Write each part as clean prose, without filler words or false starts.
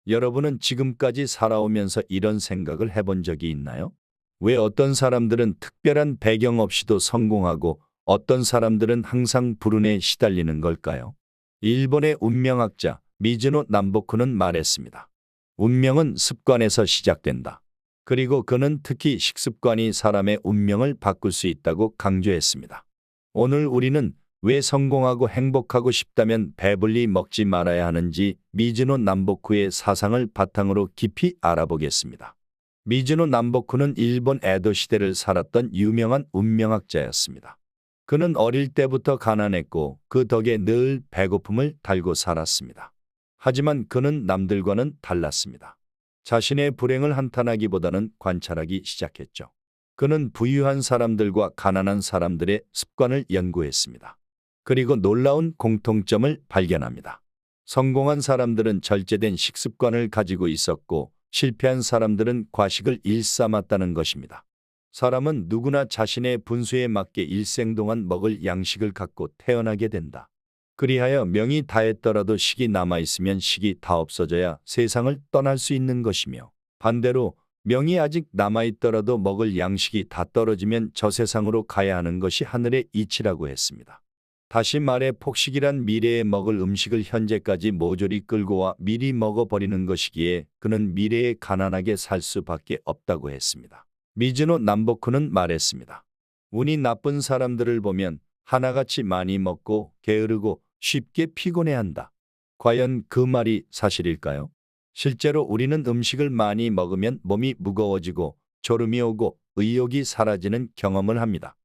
여러분은 지금까지 살아오면서 이런 생각을 해본 적이 있나요? 왜 어떤 사람들은 특별한 배경 없이도 성공하고 어떤 사람들은 항상 불운에 시달리는 걸까요? 일본의 운명학자 미즈노 남보쿠는 말했습니다. 운명은 습관에서 시작된다. 그리고 그는 특히 식습관이 사람의 운명을 바꿀 수 있다고 강조했습니다. 오늘 우리는 왜 성공하고 행복하고 싶다면 배불리 먹지 말아야 하는지 미즈노 남보쿠의 사상을 바탕으로 깊이 알아보겠습니다. 미즈노 남보쿠는 일본 에도 시대를 살았던 유명한 운명학자였습니다. 그는 어릴 때부터 가난했고 그 덕에 늘 배고픔을 달고 살았습니다. 하지만 그는 남들과는 달랐습니다. 자신의 불행을 한탄하기보다는 관찰하기 시작했죠. 그는 부유한 사람들과 가난한 사람들의 습관을 연구했습니다. 그리고 놀라운 공통점을 발견합니다. 성공한 사람들은 절제된 식습관을 가지고 있었고 실패한 사람들은 과식을 일삼았다는 것입니다. 사람은 누구나 자신의 분수에 맞게 일생 동안 먹을 양식을 갖고 태어나게 된다. 그리하여 명이 다했더라도 식이 남아있으면 식이 다 없어져야 세상을 떠날 수 있는 것이며 반대로 명이 아직 남아있더라도 먹을 양식이 다 떨어지면 저 세상으로 가야 하는 것이 하늘의 이치라고 했습니다. 다시 말해 폭식이란 미래에 먹을 음식을 현재까지 모조리 끌고 와 미리 먹어버리는 것이기에 그는 미래에 가난하게 살 수밖에 없다고 했습니다. 미즈노 남보쿠는 말했습니다. 운이 나쁜 사람들을 보면 하나같이 많이 먹고 게으르고 쉽게 피곤해한다. 과연 그 말이 사실일까요? 실제로 우리는 음식을 많이 먹으면 몸이 무거워지고 졸음이 오고 의욕이 사라지는 경험을 합니다.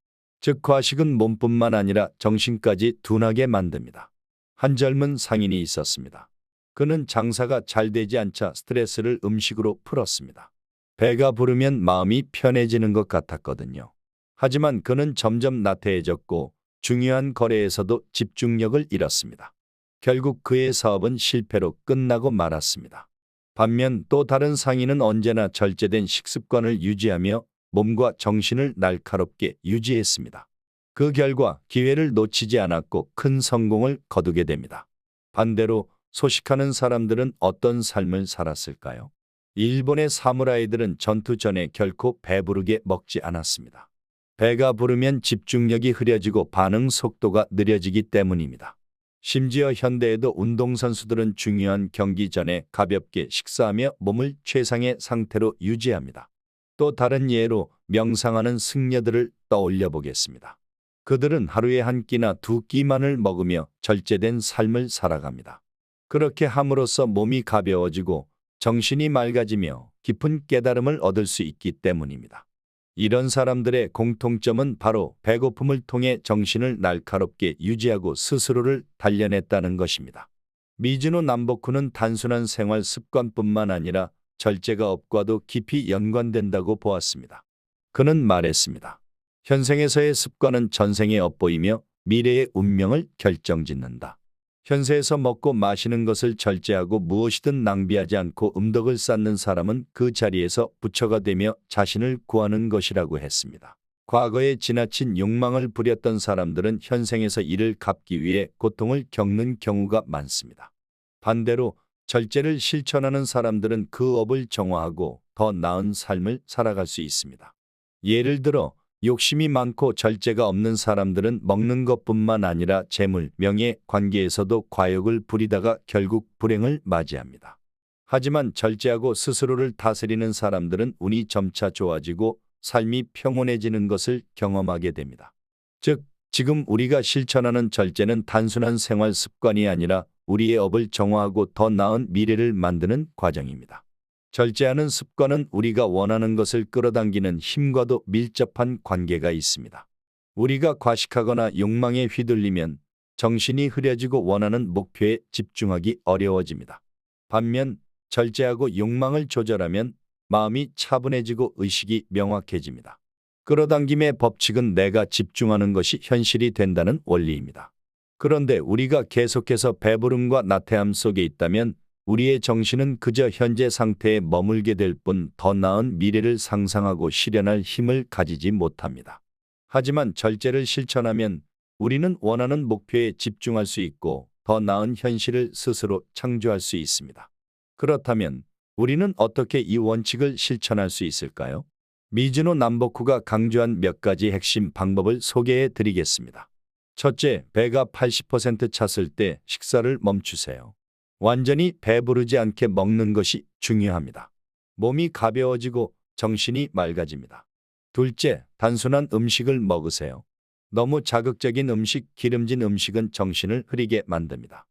즉 과식은 몸뿐만 아니라 정신까지 둔하게 만듭니다. 한 젊은 상인이 있었습니다. 그는 장사가 잘 되지 않자 스트레스를 음식으로 풀었습니다. 배가 부르면 마음이 편해지는 것 같았거든요. 하지만 그는 점점 나태해졌고 중요한 거래에서도 집중력을 잃었습니다. 결국 그의 사업은 실패로 끝나고 말았습니다. 반면 또 다른 상인은 언제나 절제된 식습관을 유지하며 몸과 정신을 날카롭게 유지했습니다. 그 결과 기회를 놓치지 않았고 큰 성공을 거두게 됩니다. 반대로 소식하는 사람들은 어떤 삶을 살았을까요? 일본의 사무라이들은 전투 전에 결코 배부르게 먹지 않았습니다. 배가 부르면 집중력이 흐려지고 반응 속도가 느려지기 때문입니다. 심지어 현대에도 운동선수들은 중요한 경기 전에 가볍게 식사하며 몸을 최상의 상태로 유지합니다. 또 다른 예로 명상하는 승려들을 떠올려 보겠습니다. 그들은 하루에 한 끼나 두 끼만을 먹으며 절제된 삶을 살아갑니다. 그렇게 함으로써 몸이 가벼워지고 정신이 맑아지며 깊은 깨달음을 얻을 수 있기 때문입니다. 이런 사람들의 공통점은 바로 배고픔을 통해 정신을 날카롭게 유지하고 스스로를 단련했다는 것입니다. 미즈노 남보쿠는 단순한 생활 습관뿐만 아니라 절제가 업과도 깊이 연관된다고 보았습니다. 그는 말했습니다. 현생에서의 습관은 전생의 업보이며 미래의 운명을 결정짓는다. 현세에서 먹고 마시는 것을 절제하고 무엇이든 낭비하지 않고 음덕을 쌓는 사람은 그 자리에서 부처가 되며 자신을 구하는 것이라고 했습니다. 과거에 지나친 욕망을 부렸던 사람들은 현생에서 이를 갚기 위해 고통을 겪는 경우가 많습니다. 반대로 절제를 실천하는 사람들은 그 업을 정화하고 더 나은 삶을 살아갈 수 있습니다. 예를 들어 욕심이 많고 절제가 없는 사람들은 먹는 것뿐만 아니라 재물, 명예, 관계에서도 과욕을 부리다가 결국 불행을 맞이합니다. 하지만 절제하고 스스로를 다스리는 사람들은 운이 점차 좋아지고 삶이 평온해지는 것을 경험하게 됩니다. 즉, 지금 우리가 실천하는 절제는 단순한 생활 습관이 아니라 우리의 업을 정화하고 더 나은 미래를 만드는 과정입니다. 절제하는 습관은 우리가 원하는 것을 끌어당기는 힘과도 밀접한 관계가 있습니다. 우리가 과식하거나 욕망에 휘둘리면 정신이 흐려지고 원하는 목표에 집중하기 어려워집니다. 반면 절제하고 욕망을 조절하면 마음이 차분해지고 의식이 명확해집니다. 끌어당김의 법칙은 내가 집중하는 것이 현실이 된다는 원리입니다. 그런데 우리가 계속해서 배부름과 나태함 속에 있다면 우리의 정신은 그저 현재 상태에 머물게 될 뿐 더 나은 미래를 상상하고 실현할 힘을 가지지 못합니다. 하지만 절제를 실천하면 우리는 원하는 목표에 집중할 수 있고 더 나은 현실을 스스로 창조할 수 있습니다. 그렇다면 우리는 어떻게 이 원칙을 실천할 수 있을까요? 미즈노 남보쿠가 강조한 몇 가지 핵심 방법을 소개해 드리겠습니다. 첫째, 배가 80% 찼을 때 식사를 멈추세요. 완전히 배부르지 않게 먹는 것이 중요합니다. 몸이 가벼워지고 정신이 맑아집니다. 둘째, 단순한 음식을 먹으세요. 너무 자극적인 음식, 기름진 음식은 정신을 흐리게 만듭니다.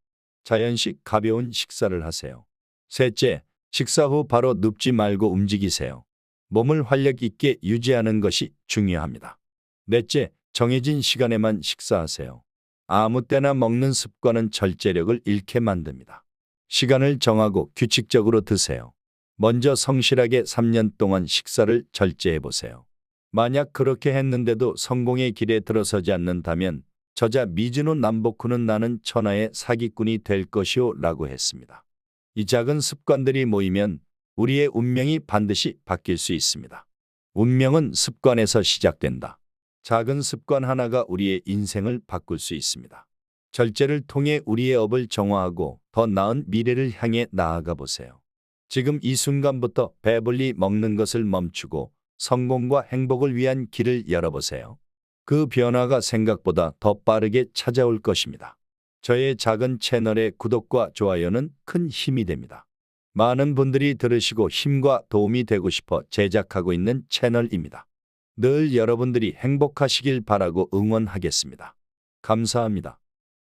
자연식 가벼운 식사를 하세요. 셋째, 식사 후 바로 눕지 말고 움직이세요. 몸을 활력 있게 유지하는 것이 중요합니다. 넷째, 정해진 시간에만 식사하세요. 아무 때나 먹는 습관은 절제력을 잃게 만듭니다. 시간을 정하고 규칙적으로 드세요. 먼저 성실하게 3년 동안 식사를 절제해 보세요. 만약 그렇게 했는데도 성공의 길에 들어서지 않는다면 저자 미즈노 남보쿠는 나는 천하의 사기꾼이 될 것이오 라고 했습니다. 이 작은 습관들이 모이면 우리의 운명이 반드시 바뀔 수 있습니다. 운명은 습관에서 시작된다. 작은 습관 하나가 우리의 인생을 바꿀 수 있습니다. 절제를 통해 우리의 업을 정화하고 더 나은 미래를 향해 나아가 보세요. 지금 이 순간부터 배불리 먹는 것을 멈추고 성공과 행복을 위한 길을 열어보세요. 그 변화가 생각보다 더 빠르게 찾아올 것입니다. 저의 작은 채널의 구독과 좋아요는 큰 힘이 됩니다. 많은 분들이 들으시고 힘과 도움이 되고 싶어 제작하고 있는 채널입니다. 늘 여러분들이 행복하시길 바라고 응원하겠습니다. 감사합니다.